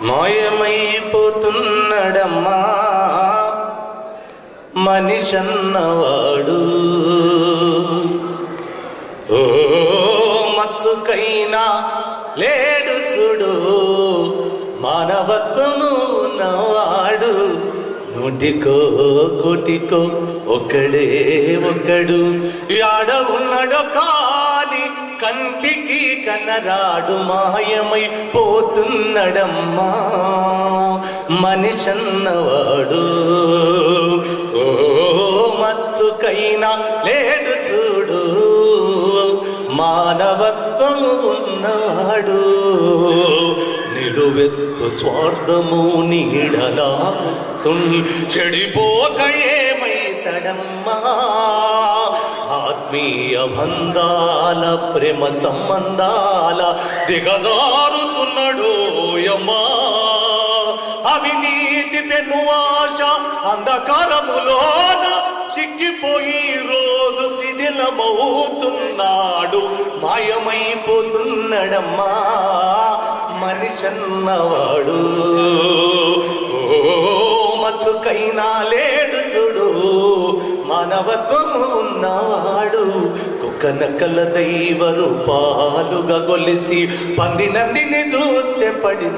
మాయమైపోతున్నడమ్మా మనిషన్నవాడు. ఓ మచ్చుకైనా లేడు చూడు మానవత్వము ఉన్నవాడు. నూటికో కోటికో ఒక్కడే ఒక్కడు యాడ ఉన్నాడో కాని కంటికి కనరాడు. మాయమైపోతున్నడమ్మా మనిషన్నవాడు. ఓ మచ్చుకైనా లేడు చూడు మానవత్వము ఉన్నవాడు. నిలువెత్తు స్వార్థము నీడలా చెడిపోక ఏమైతడమ్మా. ఆత్మీయ బంధాల ప్రేమ సంబంధాల దిగజారుతున్నాడు యమ్మా. అవినీతి పెనువాశ అంధకారములోన చిక్కిపోయి రోజు శిథిలమవుతున్నాడు. మాయమైపోతున్నడమ్మా మనిషన్నవాడు. ఓ మచ్చుకైనా లేడు చూడు మానవత్వము ఉన్నవాడు. కుక్కనకల దైవ రూపాలుగా గొలిసి పంది నందిని చూస్తే పడి